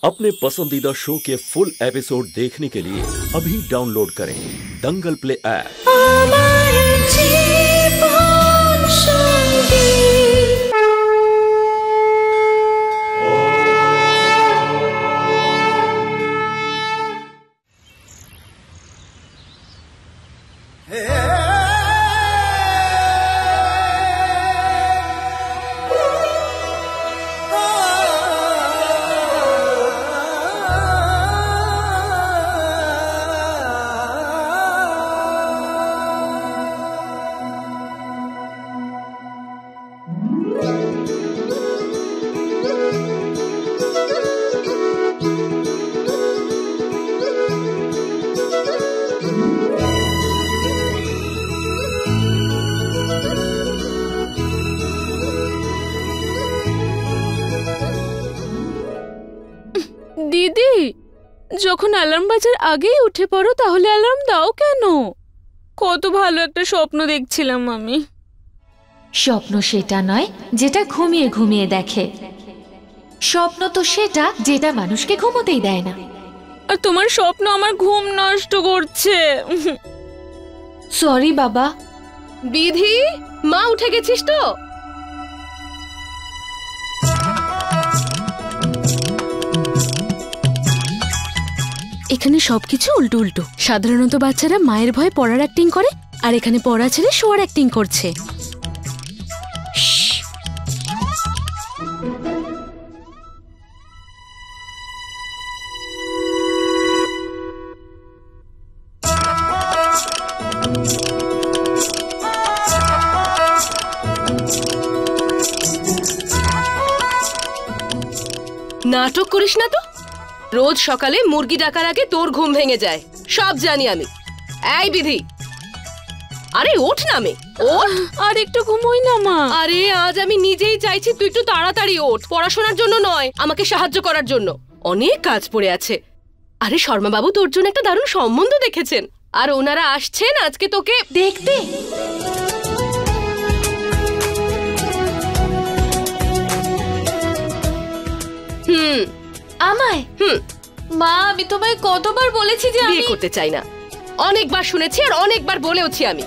अपने पसंदीदा शो के फुल एपिसोड देखने के लिए अभी डाउनलोड करें दंगल प्ले ऐप। দিদি, যখন অ্যালার্ম বাজার আগেই উঠে পড়ো তাহলে অ্যালার্ম দাও কেন? কত ভালো একটা স্বপ্ন দেখছিলাম আমি। স্বপ্ন সেটা নয় যেটা ঘুমিয়ে ঘুমিয়ে দেখে, স্বপ্ন তো সেটা যেটা মানুষকে ঘুমোতেই দেয় না। আর তোমার স্বপ্ন আমার ঘুম নষ্ট করছে। সরি বাবা। বিধি, মা উঠে গেছিস তো? এখানে সবকিছু উল্টো উল্টো। সাধারণত বাচ্চারা মায়ের ভয়ে পড়ার অ্যাক্টিং করে, আর এখানে পড়া ছেড়ে শোয়ার অ্যাক্টিং করছে। নাটক করিস না তো। রোজ সকালে মুরগি ডাকার আগে তোর ঘুম ভেঙে যায়, সব জানি আমি। এই বিধি, আরে ওঠ না মে, ওঠ। আর একটু ঘুমোই না মা। আরে আজ আমি নিজেই চাইছি তুই একটু তাড়াতাড়ি ওঠ, পড়াশোনার জন্য নয়, আমাকে সাহায্য করার জন্য। অনেক কাজ পড়ে আছে। আরে শর্মা বাবু তোর জন্য একটা দারুণ সম্বন্ধ দেখেছেন, আর ওনারা আসছেন আজকে তোকে দেখতে। আমায়? মা, আমি তোমায় কতবার বলেছি যে আমি বিয়ে করতে চাই না। অনেকবার শুনেছি আর অনেকবার বলেওছি আমি।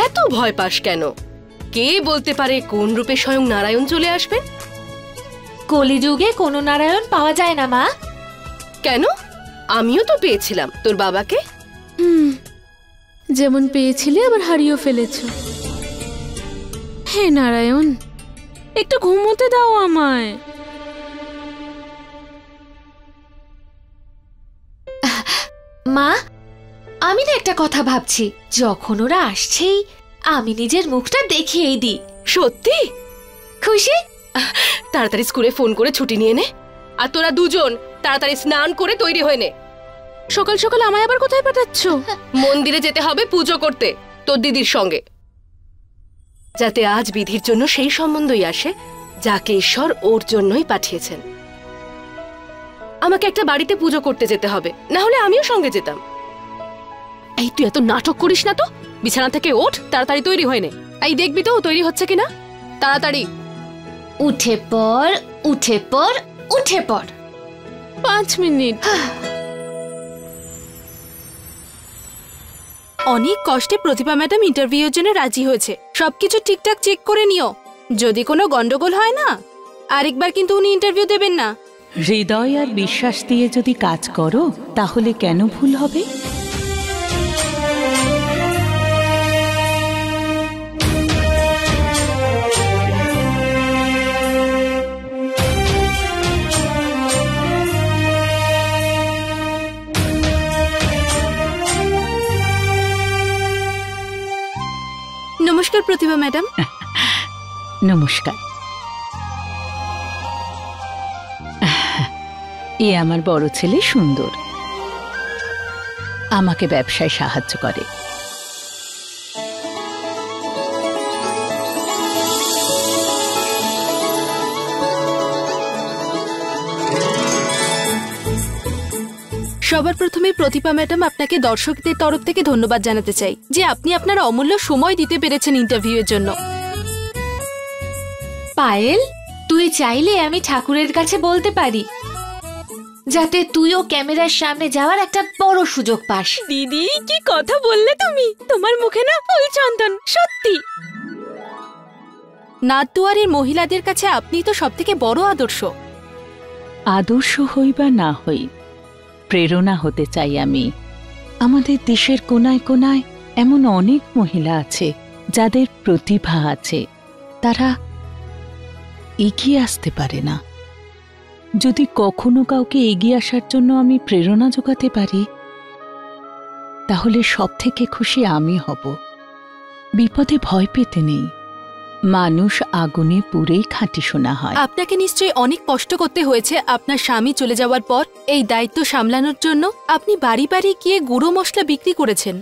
এত ভয় পাস কেন? কে বলতে পারে কোন রূপে স্বয়ং নারায়ণ চলে আসবেন? কলিযুগে কোনো নারায়ণ পাওয়া যায় না মা। কেন? আমিও তো পেয়েছিলাম তোর বাবাকে। যেমন পেয়েছিলে আবার হারিয়েও ফেলেছো। হে নারায়ণ, একটু ঘুমোতে দাও আমায়। মা, আমি না একটা কথা ভাবছি, যখন ওরা আসছেই আমি নিজের মুখটা দেখিয়েই দিই। সত্যি খুশি? তাড়াতাড়ি স্কুলে ফোন করে ছুটি নিয়ে নে, আর তোরা দুজন তাড়াতাড়ি স্নান করে তৈরি হয়ে নে। সকাল সকাল আমায় আবার কোথায় পাঠাচ্ছ? মন্দিরে যেতে হবে পুজো করতে তোর দিদির সঙ্গে, যাতে আজ বিধির জন্য সেই সম্বন্ধই আসে যাকে ঈশ্বর ওর জন্যই পাঠিয়েছেন। আমাকে একটা বাড়িতে পুজো করতে যেতে হবে, না হলে আমিও সঙ্গে যেতাম। এই তুই এত নাটক করিস না তো, বিছানা থেকে ওঠ, তাড়াতাড়ি তৈরি হয়ে নে। এই দেখবি তো তৈরি হচ্ছে কিনা, তাড়াতাড়ি। উঠে পড়, উঠে পড়, উঠে পড়। 5 মিনিট। অনেক কষ্টে প্রতিভা ম্যাডাম ইন্টারভিউর জন্য রাজি হয়েছে। সবকিছু ঠিকঠাক চেক করে নিও, যদি কোনো গন্ডগোল হয় না আরেকবার কিন্তু উনি ইন্টারভিউ দেবেন না। হৃদয় আর বিশ্বাস দিয়ে যদি কাজ করো তাহলে কেন ভুল হবে? নমস্কার প্রতিভা ম্যাডাম। নমস্কার। এ আমার বড় ছেলে সুন্দর, আমাকে ব্যবসায় সাহায্য করে। সবার প্রথমে প্রতিভা ম্যাডাম আপনাকে দর্শকদের তরফ থেকে ধন্যবাদ জানাতে চাই যে আপনি আপনার অমূল্য সময় দিতে পেরেছেন ইন্টারভিউয়ের জন্য। পায়েল, তুই চাইলে আমি ঠাকুরের কাছে বলতে পারি, যাতে তুইও ক্যামেরার সামনে যাওয়ার একটা বড় সুযোগ পাস। দিদি কি কথা বললে তুমি, তোমার মুখে না ফুল চন্দন, সত্যি। নাথদুয়ারের মহিলাদের কাছে আপনি তো সবথেকে বড় আদর্শ। আদর্শ হই বা না হই, প্রেরণা হতে চাই আমি। আমাদের দেশের কোনায় কোনায় এমন অনেক মহিলা আছে যাদের প্রতিভা আছে, তারা এগিয়ে আসতে পারে না। যদি কখনো কাউকে এগিয়ে আসার জন্য আমি প্রেরণা জোগাতে পারি, তাহলে সব থেকে খুশি আমি হব। বিপদে ভয় পেতে নেই, মানুষ আগুনে পুড়েই খাঁটি সোনা হয়। আপনাকে নিশ্চয়ই অনেক কষ্ট করতে হয়েছে আপনার স্বামী চলে যাওয়ার পর। এই দায়িত্ব সামলানোর জন্য আপনি বাড়ি বাড়ি গিয়ে গুঁড়ো মশলা বিক্রি করেছেন,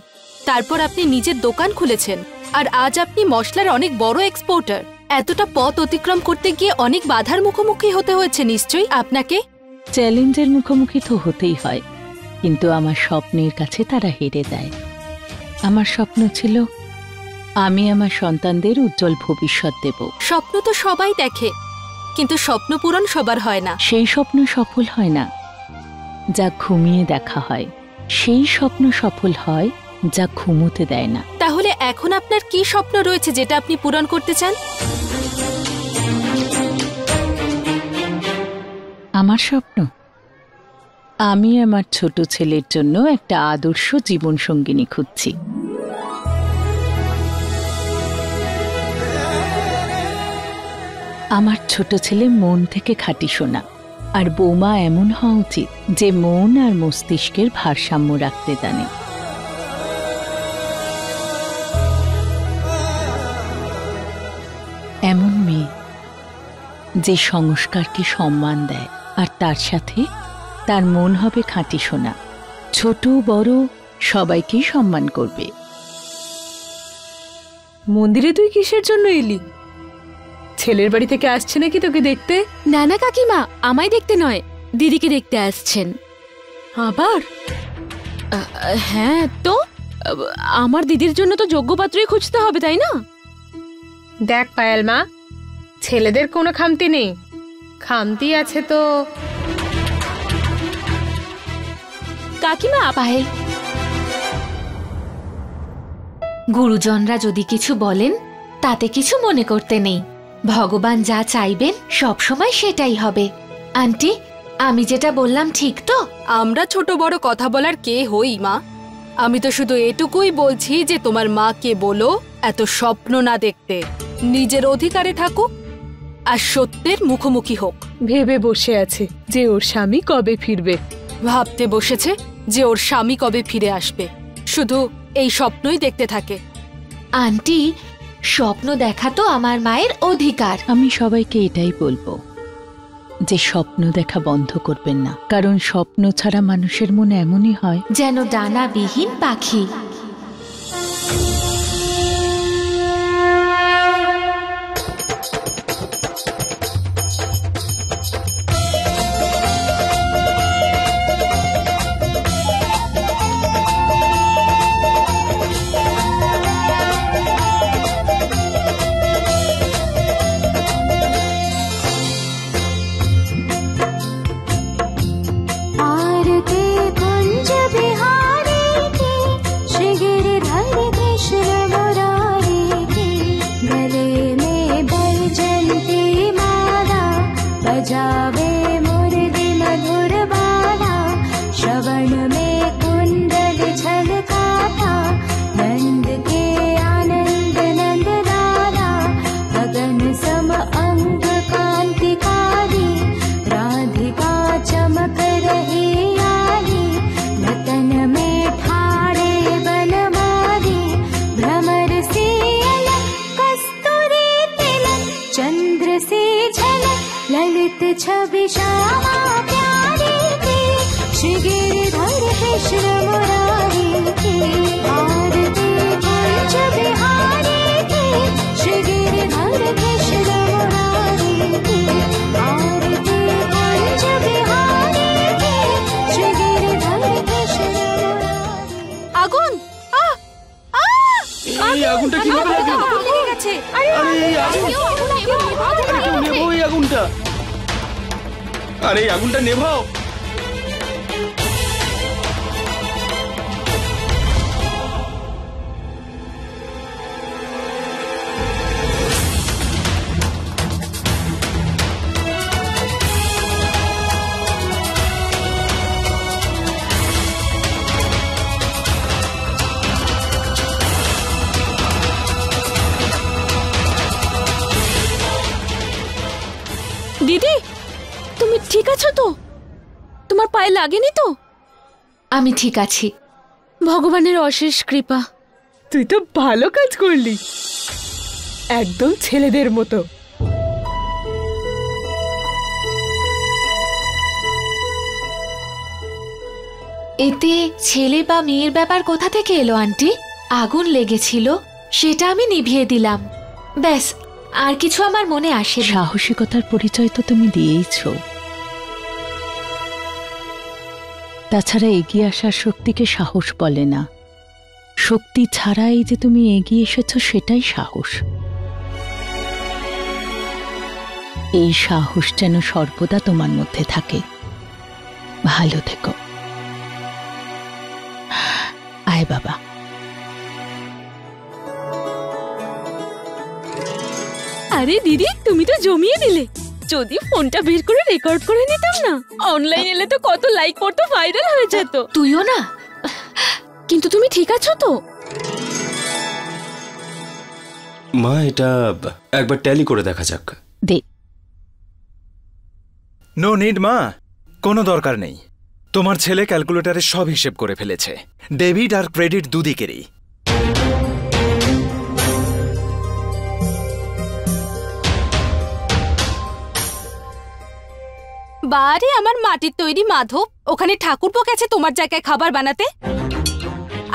তারপর আপনি নিজের দোকান খুলেছেন, আর আজ আপনি মশলার অনেক বড় এক্সপোর্টার। এতটা পথ অতিক্রম করতে গিয়ে অনেক বাধার মুখোমুখি হতে হয়েছে নিশ্চয়ই আপনাকে। চ্যালেঞ্জের মুখোমুখি তো হতেই হয়, কিন্তু আমার স্বপ্নের কাছে তারা হেরে দেয়। আমার স্বপ্ন ছিল আমি আমার সন্তানদের উজ্জ্বল ভবিষ্যৎ দেব। স্বপ্ন তো সবাই দেখে, কিন্তু স্বপ্ন পূরণ সবার হয় না। সেই স্বপ্ন সফল হয় না যা ঘুমিয়ে দেখা হয়, সেই স্বপ্ন সফল হয় যা ঘুমোতে দেয় না। তাহলে এখন আপনার কি স্বপ্ন রয়েছে যেটা আপনি পূরণ করতে চান? আমার স্বপ্ন, আমি আমার ছোট ছেলের জন্য একটা আদর্শ জীবন সঙ্গিনী খুঁজছি। আমার ছোট ছেলে মন থেকে খাঁটি সোনা, আর বৌমা এমন হওয়া উচিত যে মন আর মস্তিষ্কের ভারসাম্য রাখতে জানে। এমন মেয়ে যে সংস্কারকে সম্মান দেয়, আর তার সাথে তার মন হবে খাঁটি সোনা। ছোট বড় সবাইকেই সম্মান করবে। মন্দিরে তুই কিসের জন্য এলি? ছেলের বাড়ি থেকে আসছে নাকি তোকে দেখতে? না না কাকিমা, আমায় দেখতে নয়, দিদিকে দেখতে আসছেন। আবার? হ্যাঁ তো, আমার দিদির জন্য তো যোগ্য পাত্রই খুঁজতে হবে, তাই না? দেখ পায়েল মা, ছেলেদের কোনো খামতি নেই, খামতি আছে তো কাকিমা। পায়েল, গুরুজনরা যদি কিছু বলেন তাতে কিছু মনে করতে নেই। ভগবান যা চাইবেন সবসময় সেটাই হবে। আন্টি, আমি যেটা বললাম ঠিক তো? আমরা ছোট বড় কথা বলার কে হই মা? আমি তো শুধু এটুকুই বলছি যে তোমার মাকে বলো এত স্বপ্ন না দেখতে, নিজের অধিকারে থাকুক আর সত্যের মুখোমুখি হোক। ভেবে বসে আছে যে ওর স্বামী কবে ফিরবে। ভাবতে বসেছে যে ওর স্বামী কবে ফিরে আসবে, শুধু এই স্বপ্নই দেখতে থাকে। আন্টি, স্বপ্ন দেখা তো আমার মায়ের অধিকার। আমি সবাইকে এটাই বলবো যে স্বপ্ন দেখা বন্ধ করবেন না, কারণ স্বপ্ন ছাড়া মানুষের মন এমনই হয় যেন ডানাবিহীন পাখি। छवि श्यामा प्यारी की, श्री गिरिधर कृष्ण मुरारी की, आरती पंच बिहारी की, श्री गिरिधर कृष्ण मुरारी की, आरती पंच बिहारी की, श्री गिरिधर कृष्ण मुरारी। আগুন! এই আগুনটা কিভাবে লাগলো? লেগে গেছে। আরে এই আগুন! আরে কেউ নেবো এই আগুনটা। আরে এই আগুনটা নেভাও। দিদি, তুমি ঠিক আছো তো? তোমার পায়ে লাগেনি তো? আমি ঠিক আছি। ভগবানের অশেষ কৃপা। তুই তো ভালো কাজ করলি, একদম ছেলেদের মতো। এতে ছেলে বা মেয়ের ব্যাপার কোথা থেকে এলো আন্টি? আগুন লেগেছিল, সেটা আমি নিভিয়ে দিলাম, ব্যাস। আর কিছু আমার মনে আসে না। সাহসিকতার পরিচয় তো তুমি দিয়েইছ। তাছাড়া এগিয়ে আসার শক্তিকে সাহস বলে না। শক্তি ছাড়া এই যে তুমি এগিয়ে এসেছ সেটাই সাহস। এই সাহস যেন সর্বদা তোমার মধ্যে থাকে। ভালো থেকো। আয় বাবা। আরে দিদি, তুমি তো জমিয়ে দিলে। যদি ফোনটা বের করে রেকর্ড করে নিতাম না, অনলাইন এলে তো কত লাইক করতো, ভাইরাল হয়ে যেত। তুইও না? কিন্তু তুমি ঠিক আছো তো? মা, এটা একবার ট্যালি করে দেখা যাক। দে। নো নিড মা, কোনো দরকার নেই। তোমার ছেলে ক্যালকুলেটরে সব হিসেব করে ফেলেছে, ডেবিট আর ক্রেডিট দুদিকেরই। বারে আমার মাটির তৈরি মাধব ওখানে ঠাকুরপো গেছে তোমার জায়গায় খাবার বানাতে,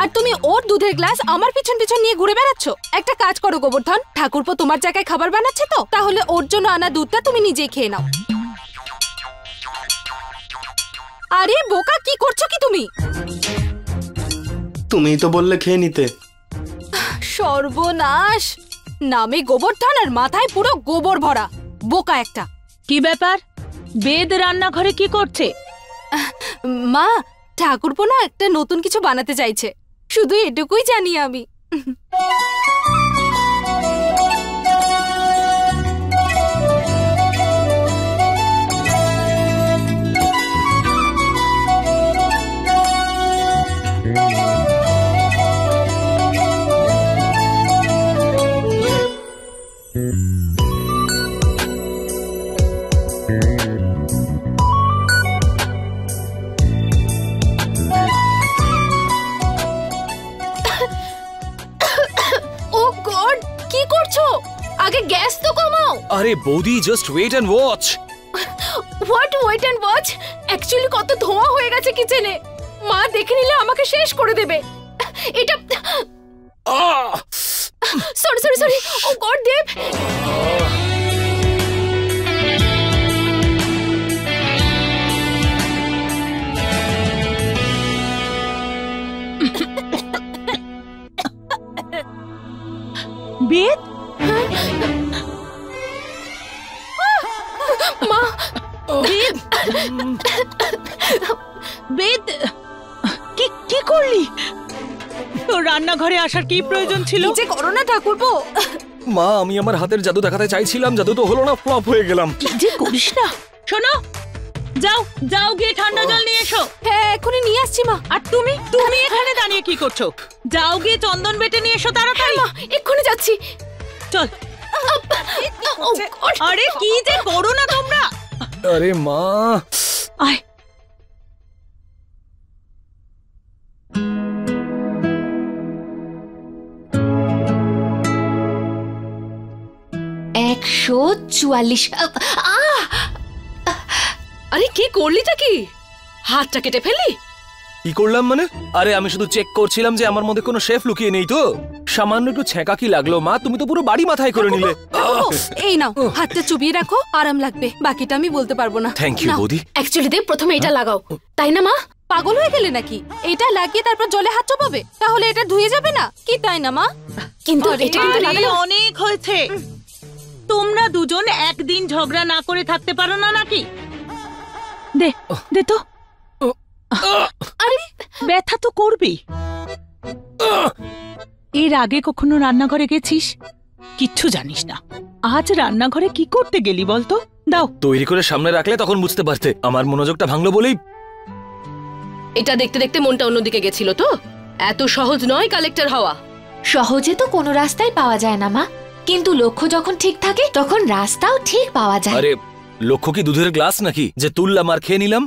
আর তুমি ওর দুধের গ্লাস আমার পিছন পিছন নিয়ে ঘুরে বেড়াচ্ছ। একটা কাজ করো গোবর্ধন, ঠাকুরপো তোমার জায়গায় খাবার বানাচ্ছে তো, তাহলে ওর জন্য আনা দুধটা তুমি নিজেই খেয়ে নাও। আরে বোকা, কি করছো কি তুমি? তুমি তো বললে খেয়ে নিতে। সর্বনাশ, নামে গোবর্ধন আর মাথায় পুরো গোবর ভরা, বোকা একটা। কি ব্যাপার? বেদ রান্নাঘরে কি করছে? মা, ঠাকুরপো না একটা নতুন কিছু বানাতে চাইছে, শুধু এটুকুই জানি আমি। আগে গ্যাস তো কমাও। আরে বৌদি, just wait and watch. What wait and watch? Actually কত ধোঁয়া হয়ে গেছে কিচেনে, মা দেখে নিলে আমাকে শেষ করে দেবে। এটা সরি সরি সরি, ও গড দেব। বেদ, মা, বেদ, বেদ, কি করলি? তোর রান্নাঘরে আসার কি প্রয়োজন ছিল? যে করোনা ঠাকুরপো। মা, আমি আমার হাতের জাদু দেখাতে চাইছিলাম, জাদু তো হলো না, ফ্লপ হয়ে গেলাম। কি যে করিস না। শোনো, যাও যাও গিয়ে ঠান্ডা জল নিয়ে এসো। হ্যাঁ, এখনই নিয়ে আসছি মা। আর তুমি এখানে দাঁড়িয়ে কি করছো? যাও গিয়ে চন্দন বেটে নিয়ে এসো তাড়াতাড়ি। মা, এক্ষুনি যাচ্ছি। চল। আরে কি যে করো না তোমরা। আরে মা, আয়। আরে কি করলিটা কি? হাতটা কেটে ফেললি? কি করলাম মানে? আরে আমি শুধু চেক করছিলাম যে আমার মধ্যে কোনো শেফ লুকিয়ে নেই তো। সামান্য একটু ছেঁকা কি লাগলো মা, তুমি তো পুরো বাড়ি মাথায় করে নিলে। এই নাও, হাতটা চুবিয়ে রাখো, আরাম লাগবে, বাকিটা আমি বলতে পারবো না। থ্যাংক ইউ বৌদি। অ্যাকচুয়ালি দেব, প্রথমে এটা লাগাও, তাই না মা? পাগল হয়ে গেলে নাকি? এটা লাগিয়ে তারপর জলে হাত চোপাবে, তাহলে এটা ধুয়ে যাবে না কি, তাই না মা? কিন্তু এটা কিন্তু লাগালে অনেক হয়েছে। তোমরা দুজন একদিন ঝগড়া না করে থাকতে পারো না নাকি? দে দে তো। আরে ব্যথা তো করবি। এর আগে কখনো রান্নাঘরে গেছিস? কিচ্ছু জানিস না। আজ রান্নাঘরে কি করতে গেলি বলতো? দাও। তৈরি করে সামনে রাখলে তখন বুঝতে পারতে। আমার মনোযোগটা ভাঙলো বলেই। এটা দেখতে দেখতে মনটা অন্যদিকে গেছিল তো। এত সহজ নয় কালেক্টর হওয়া। সহজে তো কোনো রাস্তাই পাওয়া যায় না মা, কিন্তু লক্ষ্য যখন ঠিক থাকে তখন রাস্তাও ঠিক পাওয়া যায়। আরে লক্ষ্য কি দুধের গ্লাস নাকি যে তুললাম আর খেয়ে নিলাম?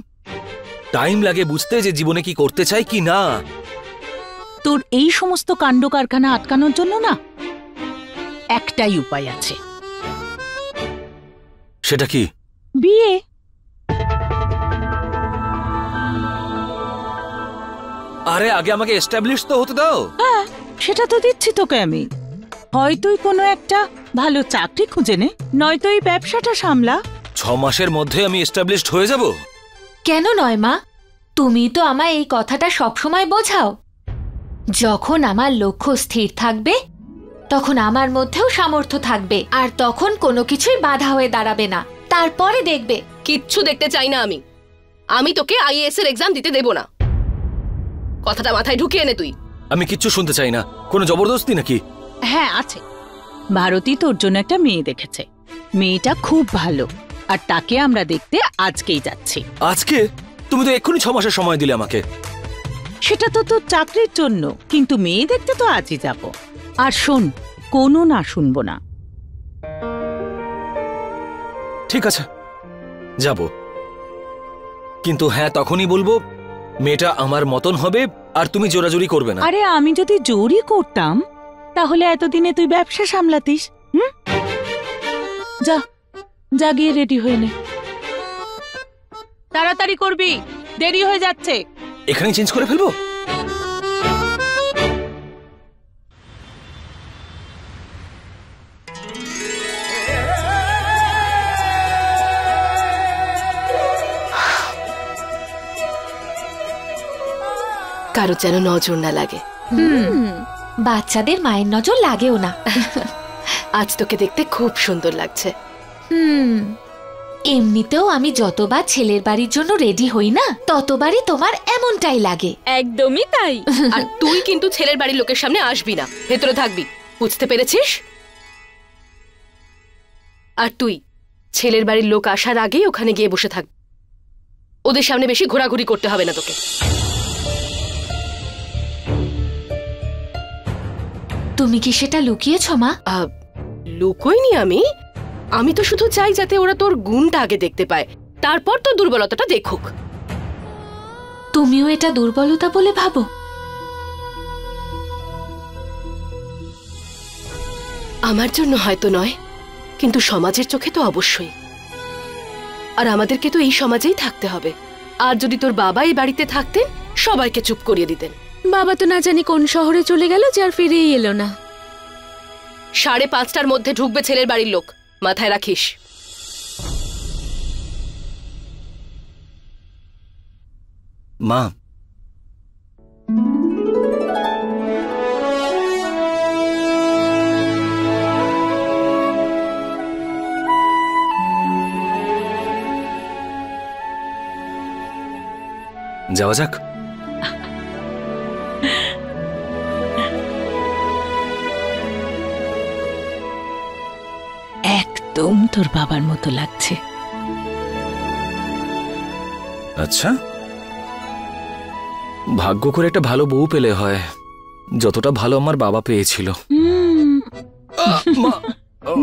টাইম লাগে বুঝতে যে জীবনে কি করতে চাই কি না। তোর এই সমস্ত কাণ্ড কারখানা আটকানোর জন্য না একটাই উপায় আছে। সেটা কি? বিয়ে। আরে আগে আমাকে এস্টাবলিশ তো হতে দাও। হ্যাঁ, সেটা তো দিচ্ছি তোকে আমি। হয় তুই কোনো একটা ভালো চাকরি খুঁজে নে, নয়তো এই ব্যবসাটা সামলা। 6 মাসের মধ্যে আমি এস্টাবলিশড হয়ে যাব? কেন নয় মা, তুমি তো আমায় এই কথাটা সবসময় বোঝাও। যখন আমার লক্ষ্য স্থির থাকবে তখন আমার মধ্যেও সামর্থ্য থাকবে, আর তখন কোনো কিছুই বাধা হয়ে দাঁড়াবে না। তারপরে দেখবে। কিচ্ছু দেখতে চাই না আমি। আমি তোকে আইএএস এর এক্সাম দিতে দেব না। কথাটা মাথায় ঢুকিয়ে নে তুই। আমি কিচ্ছু শুনতে চাই না। কোনো জবরদস্তি নাকি? হ্যাঁ আছে। ভারতী তোর জন্য একটা মেয়ে দেখেছে। মেয়েটা খুব ভালো, আর তাকে আমরা দেখতে আজকেই যাচ্ছি। আজকে? তুমি তো এক্ষুনি 6 মাসের সময় দিলে আমাকে। সেটা তো তোর চাকরির জন্য, কিন্তু মেয়ে দেখতে তো আজই যাব। আর শোন, কোনো না শুনবো না। ঠিক আছে, যাব। কিন্তু হ্যাঁ, তখনই বলবো মেয়েটা আমার মতন হবে আর তুমি জোরাজুরি করবে না। আরে আমি যদি জোরই করতাম তাহলে এতদিনে তুই ব্যবসা সামলাতিস। যা যা গিয়ে রেডি হয়ে নে। তাড়াতাড়ি করবি, দেরি হয়ে যাচ্ছে। এখানে চেঞ্জ করে ফেলবো? কারো যেন নজর না লাগে। বাচ্চাদের মায়ের নজর লাগেও না। আজ তোকে দেখতে খুব সুন্দর লাগছে। এমনিতেও আমি যতবার ছেলের বাড়ির জন্য রেডি হই না, ততবারই তোমার এমনটাই লাগে। একদমই তাই। আর তুই কিন্তু ছেলের বাড়ির লোকের সামনে আসবি না, ভেতরে থাকবি। বুঝতে পেরেছিস? আর তুই ছেলের বাড়ির লোক আসার আগেই ওখানে গিয়ে বসে থাকবি। ওদের সামনে বেশি ঘোরাঘুরি করতে হবে না তোকে। তুমি কি সেটা লুকিয়েছ মা? লুকোইনি আমি। আমি তো শুধু চাই যাতে ওরা তোর গুণটা আগে দেখতে পায়, তারপর তোর দুর্বলতাটা দেখুক। তুমিও এটা দুর্বলতা বলে ভাবো? আমার জন্য হয়তো নয়, কিন্তু সমাজের চোখে তো অবশ্যই। আর আমাদেরকে তো এই সমাজেই থাকতে হবে। আর যদি তোর বাবা এই বাড়িতে থাকতেন, সবাইকে চুপ করিয়ে দিতেন। বাবা তো না জানি কোন শহরে চলে গেল, যার ফিরেই এলো না। 5:30টার মধ্যে ঢুকবে ছেলের বাড়ির লোক, মাথায় রাখিস। মা, যাওয়া যাক। একদম তোর বাবার মতো লাগছে। আচ্ছা, ভাগ্য করে একটা ভালো বউ পেলে হয়, যতটা ভালো আমার বাবা পেয়েছিল।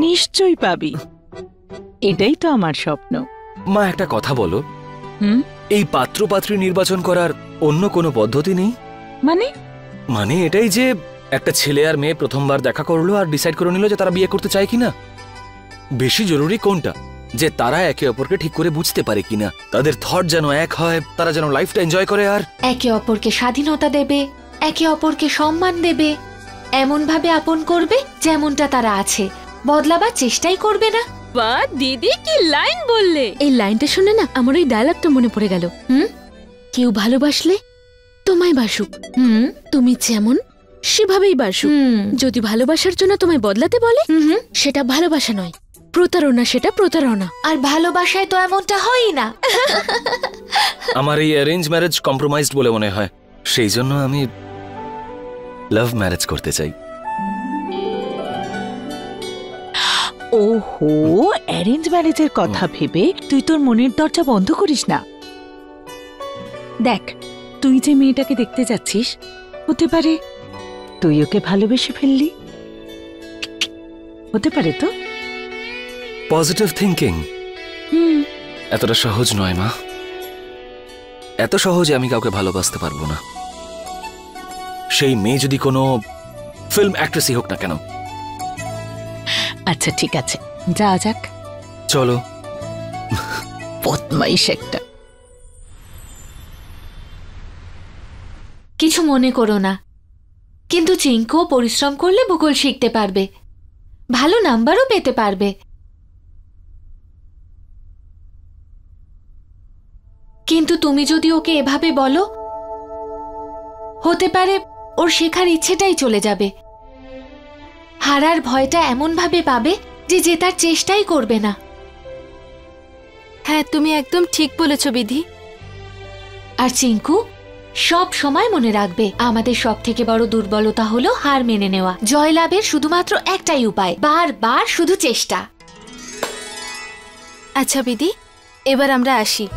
নিশ্চয়ই পাবি, এটাই তো আমার স্বপ্ন। মা, একটা কথা বলো, এই পাত্র পাত্রী নির্বাচন করার অন্য কোনো পদ্ধতি নেই? মানে এটাই যে একটা ছেলে আর মেয়ে প্রথমবার দেখা করলো আর ডিসাইড করে নিল যে তারা বিয়ে করতে চায় কিনা। বেশি জরুরি কোনটা? যে তারা একে অপরকে ঠিক করে বুঝতে পারে কিনা, তাদের থট যেন এক হয়, তারা যেন লাইফটা এনজয় করে, আর একে অপরকে স্বাধীনতা দেবে, একে অপরকে সম্মান দেবে, এমন ভাবে আপন করবে যেমনটা তারা আছে, বদলাবার চেষ্টাই করবে না। বাহ দিদি, কি লাইন বললে! এই লাইনটা শুনে না আমার ওই ডায়লগটা মনে পড়ে গেল। কেউ ভালোবাসলে তোমায় বাসুক, তুমি যেমন সেভাবেই বাসুক। যদি ভালোবাসার জন্য তোমায় বদলাতে বলে, সেটা ভালোবাসা নয়, প্রতারণা, সেটা প্রতারণা। আর ভালোবাসায় তো এমনটা হয়ই না। আমার এই অ্যারেঞ্জ ম্যারেজ কম্প্রোমাইজড বলে মনে হয়, সেই জন্য আমি লাভ ম্যারেজ করতে চাই। ওহো, অ্যারেঞ্জ ম্যারেজের কথা ভেবে তুই তোর মনের দরজা বন্ধ করিস না। দেখ, তুই যে মেয়েটাকে দেখতে যাচ্ছিস, হতে পারে তুই ওকে ভালোবেসে ফেললি। হতে পারে তো। পজিটিভ থিঙ্কিং এতটা সহজ নয় মা। এত সহজে আমি কাউকে ভালোবাসতে পারবো না, সেই মেয়ে যদি কোনো ফিল্ম অ্যাক্ট্রেসই হোক না কেন। আচ্ছা ঠিক আছে, যা যাক। চলো। বদমাইশ একটা। কিছু মনে করো না, কিন্তু চিঙ্কুও পরিশ্রম করলে ভূগোল শিখতে পারবে, ভালো নাম্বারও পেতে পারবে। কিন্তু তুমি যদি ওকে এভাবে বলো, হতে পারে ওর শেখার ইচ্ছেটাই চলে যাবে। হারার ভয়টা এমন ভাবে পাবে যে জেতার চেষ্টাই করবে না। হ্যাঁ, তুমি একদম ঠিক বলেছ বিধি। আর চিঙ্কু, সব সময় মনে রাখবে, আমাদের সব থেকে বড় দুর্বলতা হলো হার মেনে নেওয়া। জয়লাভের শুধুমাত্র একটাই উপায়, বারবার শুধু চেষ্টা। আচ্ছা বিধি, এবার আমরা আসি।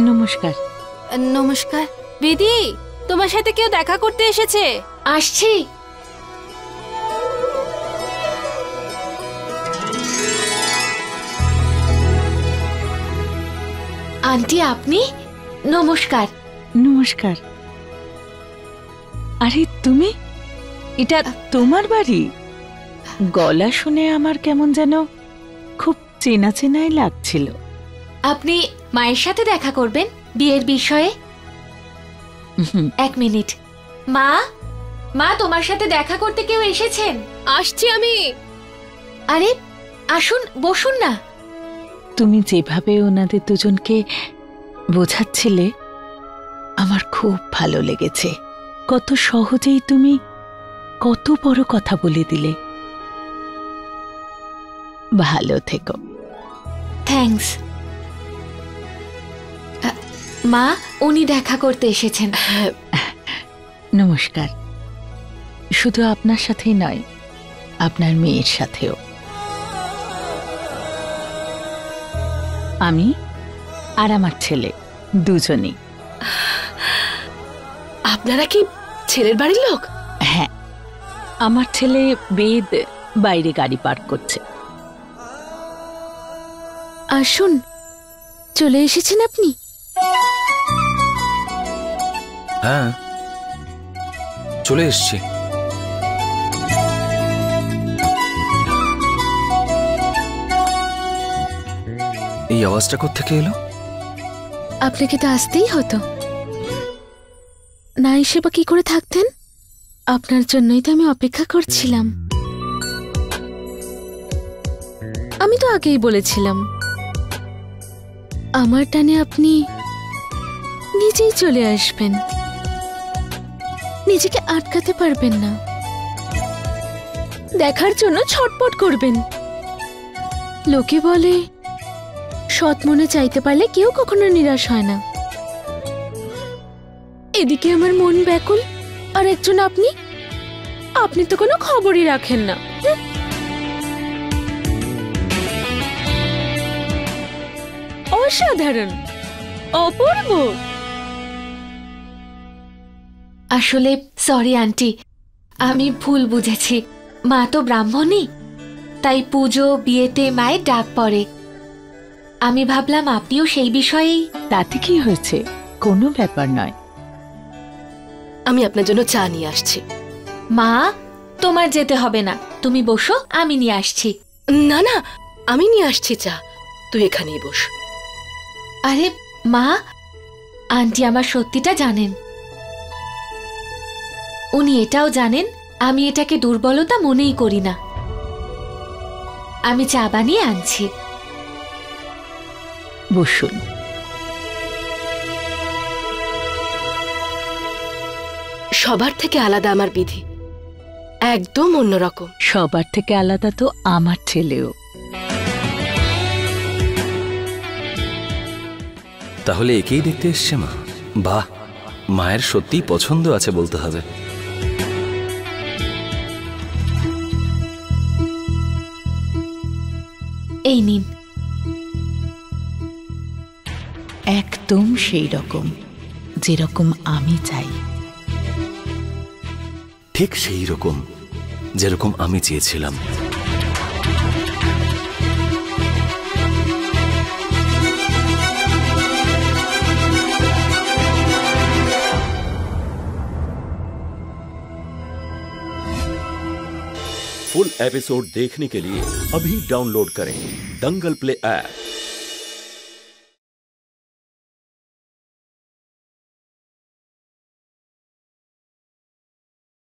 নমস্কার। নমস্কার বিধি, তোমার সাথে কেউ দেখা করতে এসেছে। আসছি। আন্টি, আপনি? নমস্কার। নমস্কার। আরে তুমি, এটা তোমার বাড়ি? গলা শুনে আমার কেমন যেন খুব চেনা চেনাই লাগছিল। আপনি মায়ের সাথে দেখা করবেন বিয়ের বিষয়ে? এক মিনিট। মা, মা, তোমার সাথে দেখা করতে কেউ এসেছেন। আসছি আমি। আরে আসুন, বসুন না। তুমি যেভাবে ওনাদের দুজনকে বোঝাচ্ছিলে আমার খুব ভালো লেগেছে। কত সহজেই তুমি কত বড় কথা বলে দিলে। ভালো থেকো। থ্যাঙ্কস। মা, উনি দেখা করতে এসেছেন। নমস্কার। শুধু আপনার সাথেই নয়, আপনার মেয়ের সাথেও। আমি আর আমার ছেলে দুজনেই। আপনারা কি ছেলের বাড়ির লোক? হ্যাঁ, আমার ছেলে বেদ বাইরে গাড়ি পার্ক করছে। আসুন, চলে এসেছেন আপনি? হ্যাঁ, চলে এসছি। এই আওয়াজটা কোত্থেকে এলো? আপনাকে তো আসতেই হতো, না এসে বা কি করে থাকতেন? আপনার জন্যই তো আমি অপেক্ষা করছিলাম। আমি তো আগেই বলেছিলাম, আমার টানে আপনি নিজেই চলে আসবেন, নিজেকে আটকাতে পারবেন না, দেখার জন্য ছটপট করবেন। লোকে বলে, সৎ মনে চাইতে পারলে কেউ কখনো নিরাশ হয় না। এদিকে আমার মন ব্যাকুল, আর একজন আপনি, আপনি তো কোনো খবরই রাখেন না। অসাধারণ, অপূর্ব। আসলে সরি আন্টি, আমি ভুল বুঝেছি। মা তো ব্রাহ্মণী, তাই পুজো বিয়েতে মায়ের ডাক পড়ে। আমি ভাবলাম আপনিও সেই বিষয়েই। তাতে কি হয়েছে, কোনো ব্যাপার নয়। আমি আপনার জন্য চা নিয়ে আসছি। মা, তোমার যেতে হবে না, তুমি বসো, আমি নিয়ে আসছি। না না, আমি নিয়ে আসছি চা, তুই এখানেই বস। আরে মা, আন্টি আমার সত্যিটা জানেন। উনি এটাও জানেন আমি এটাকে দুর্বলতা মনেই করি না। আমি চা বানিয়ে আনছি। বসুন। সবার থেকে আলাদা আমার বিধি, একদম অন্যরকম। সবার থেকে আলাদা তো আমার ছেলেও। তাহলে একেই দেখতে এসছে মা? বাহ, মায়ের সত্যিই পছন্দ আছে বলতে হবে। এই নিন। একদম সেই রকম, যেরকম আমি চাই। ঠিক সেই রকম যেরকম আমি চেয়েছিলাম। फुल एपिसोड देखने के लिए अभी डाउनलोड करें दंगल प्ले ऐप।